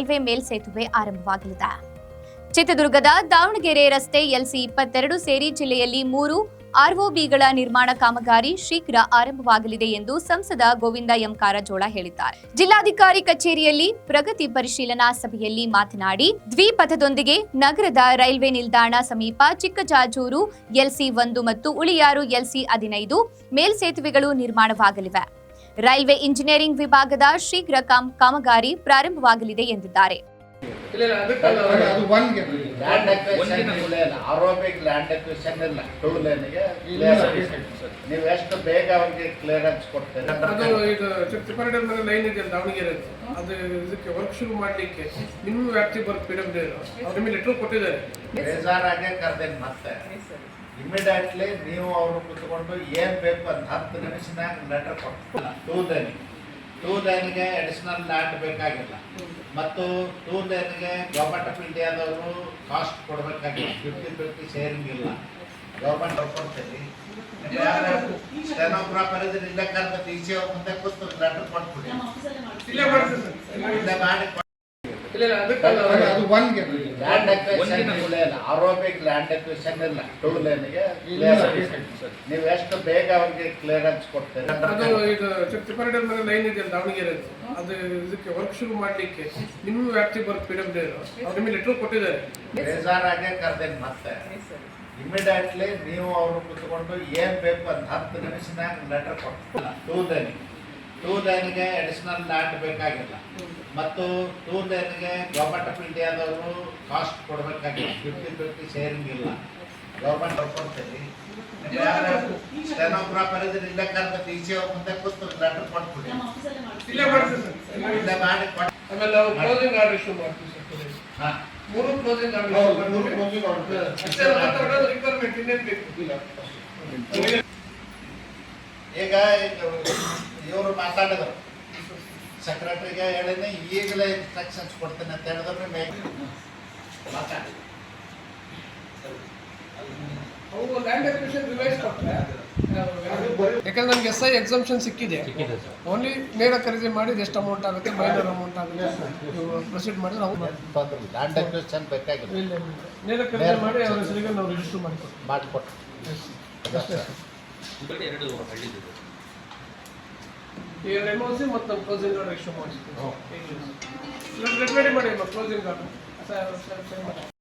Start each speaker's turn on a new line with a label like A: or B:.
A: Railway ಮೇಲ್ಸೇತುವೆ ಆರಂಭವಾಗಲಿದೆ. ಚಿತ್ರದುರ್ಗದ ದಾವಣಗೆರೆ ರಸ್ತೆ LC 22 ಸೇರಿ ಜಿಲ್ಲೆಯಲ್ಲಿ 3 ROBಗಳ ನಿರ್ಮಾಣ ಕಾಮಗಾರಿ ಶೀಘ್ರ ಆರಂಭವಾಗಲಿದೆ ಎಂದು ಸಂಸದ ಗೋವಿಂದ ಎಂ ಕಾರಜೋಳ ಹೇಳಿದ್ದಾರೆ. ಜಿಲ್ಲಾಧಿಕಾರಿ ಕಚೇರಿಯಲ್ಲಿ ಪ್ರಗತಿ ಪರಿಶೀಲನಾ ಸಭೆಯಲ್ಲಿ ಮಾತನಾಡಿ, ದ್ವಿಪಥದೊಂದಿಗೆ ನಗರದ ರೈಲ್ವೆ ನಿಲ್ದಾಣ ಸಮೀಪ ಚಿಕ್ಕಜಾಜೂರು LC 1 ಮತ್ತು ಉಳಿಯಾರು LC 15 ಮೇಲ್ಸೇತುವೆಗಳು ನಿರ್ಮಾಣವಾಗಲಿವೆ. ರೈಲ್ವೆ ಇಂಜಿನಿಯರಿಂಗ್ ವಿಭಾಗದ ಶೀಘ್ರ ಕಾಮಗಾರಿ ಪ್ರಾರಂಭವಾಗಲಿದೆ ಎಂದಿದ್ದಾರೆ.
B: ನೀವು ಎಷ್ಟು ಬೇಗ ಅವರಿಗೆ ಕ್ಲಿಯರೆನ್ಸ್ ಕೊಡ್ತೀರಿ?
C: ಲೈನ್ ಇದೆ ದಾವಣಗೆರೆ, ಅದು ಇದಕ್ಕೆ ವರ್ಕ್ ಶುರು ಮಾಡಲಿಕ್ಕೆ ನಿಮ್ಮ ವ್ಯಾಪ್ತಿ ಅವ್ರ ಮೇಲೆ ಲೆಟರ್ ಕೊಟ್ಟಿದ್ದಾರೆ.
B: ಬೇಜಾರಾಗೆ ಕರೆದೇನು ಮತ್ತೆ ಇಮಿಡಿಯೇಟ್ಲಿ ನೀವು ಅವರು ಕುತ್ಕೊಂಡು ಏನ್ ಬೇಕು ಅಂತ 10 ನಿಮಿಷನಾಗ ಲೆಟರ್ ಕೊಡ್ತೀವಿ. ಟೂ ಲೈನ್ಗೆ ಅಡಿಷನಲ್ ಲ್ಯಾಂಡ್ ಬೇಕಾಗಿಲ್ಲ ಮತ್ತು ಟೂ ಲೈನ್ಗೆ ಗೌರ್ಮೆಂಟ್ ಆಫ್ ಇಂಡಿಯಾದವರು ಕಾಸ್ಟ್ ಕೊಡಬೇಕಾಗಿಲ್ಲ. 50-50 ಶೇರಿಂಗ್ ಇಲ್ಲ. ಗೌರ್ಮೆಂಟ್ ಕೊಡ್ತೀವಿ. ಸ್ಟೆನೋಗ್ರಾಫರ್ ಇದ್ರೆ ಇಲ್ಲೇ ಕರೆದ DC ಅವ್ರ ಮುಂದೆ ಕೂತು ಲೆಟರ್ ಕೊಟ್ಬಿಡಿ. ಇಲ್ಲೇ ಮಾಡಿ ಲ್ಯಾಂಡ್ ಅಕ್ವಿಸಿಷನ್ ಇಲ್ಲ, ಆರೋಪಿಕ್ ಲ್ಯಾಂಡ್ ಅಕ್ವಿಸಿಷನ್ ಇಲ್ಲ. ಟೂ ಲೈನ್ಗೆ ನೀವು ಎಷ್ಟು ಬೇಗ ಅವರಿಗೆ ಕ್ಲಿಯರೆನ್ಸ್ ಕೊಡ್ತೀರಿ?
C: ಲೈನ್ ಇದೆ ದಾವಣಗೆರೆ, ಅದು ಇದಕ್ಕೆ ವರ್ಕ್ ಶುರು ಮಾಡಲಿಕ್ಕೆ ನಿಮ್ಮ ವ್ಯಾಪ್ತಿ ಅವ್ರ ಮೇಲೆ ಲೆಟರ್ ಕೊಟ್ಟಿದ್ದಾರೆ.
B: ಬೇಜಾರಾಗೆ ಕರೆದೇನು ಮತ್ತೆ ಇಮಿಡಿಯೇಟ್ಲಿ ನೀವು ಅವರು ಕುತ್ಕೊಂಡು ಏನ್ ಬೇಕು ಅಂತ 10 ನಿಮಿಷನಾಗ ಲೆಟರ್ ಕೊಡ್ತೀವಿ. ಟೂ ಲೈನ್ಗೆ ಅಡಿಷನಲ್ ಲ್ಯಾಂಡ್ ಬೇಕಾಗಿಲ್ಲ ಮತ್ತು ಟೂ ಲೈನ್ಗೆ ಗೌರ್ಮೆಂಟ್ ಆಫ್ ಇಂಡಿಯಾದವರು ಕಾಸ್ಟ್ ಕೊಡಬೇಕಾಗಿಲ್ಲ. 50-50 ಶೇರಿಂಗ್ ಇಲ್ಲ. ಗೌರ್ಮೆಂಟ್ ಕೊಡ್ತೀವಿ. ಸ್ಟೆನೋಗ್ರಾಫರ್ ಇದ್ರೆ ಇಲ್ಲೇ ಕರೆದ DC ಅವ್ರ ಮುಂದೆ ಕೂತು ಲೆಟರ್ ಕೊಟ್ಬಿಡಿ. ಇಲ್ಲೇ ಮಾಡಿ
C: ಆಮೇಲೆ ಕ್ಲೋಸಿಂಗ್ ಆರ್ಡರ್ ಇಶ್ಯೂ ಮಾಡ್ತೀವಿ ಸರ್. 3 closing order.
B: ಈಗ ಇವರು ಮಾತಾಡಿದ್ರು, ಸೆಕ್ರೆಟರಿಗೆ ಹೇಳಿದ್ರೆ ಈಗಲೇ ಇನ್ಸ್ಟ್ರಕ್ಷನ್ಸ್ ಕೊಡ್ತೇನೆ ಅಂತ ಹೇಳಿದ್ರೆ ಮಾತಾಡಿ.
C: ಅವು ಲ್ಯಾಂಡ್ ಅಕ್ವಿಸಿಷನ್ ರಿವೈಸ್ ಕೊಟ್ಟರೆ, ಯಾಕಂದ್ರೆ ನನಗೆ SI ಎಕ್ಸಂಪ್ಷನ್ ಸಿಕ್ಕಿದೆ. ಓನ್ಲಿ ನೇರ ಖರೀದಿ ಮಾಡಿದ ಎಷ್ಟು ಅಮೌಂಟ್ ಆಗುತ್ತೆ, ಮೈನರ್ ಅಮೌಂಟ್ ಆಗುತ್ತೆ, ಪ್ರೊಸೀಡ್ ಮಾಡಿದ್ರೆ ನಾವು
B: ಲ್ಯಾಂಡ್ ಅಕ್ವಿಸಿಷನ್ ಬೇಕಾಗಿಲ್ಲ.
C: ಇಲ್ಲ, ನೇರ ಖರೀದಿ ಮಾಡಿ ಅವ್ರ ಹೆಸರಿಗೆ ನಾವು ರಿಜಿಸ್ಟರ್
B: ಮಾಡಿಕೊಟ್ಟು
C: MOC ಮತ್ತು ಕ್ಲೋಸಿಂಗ್ ಆರ್ಡರ್ ಇಶ್ಯೂ ಮಾಡಿಸ್ತೀವಿ. ರೆಡಿ ಮಾಡಿ ಕ್ಲೋಸಿಂಗ್ ಆರ್ಡರ್.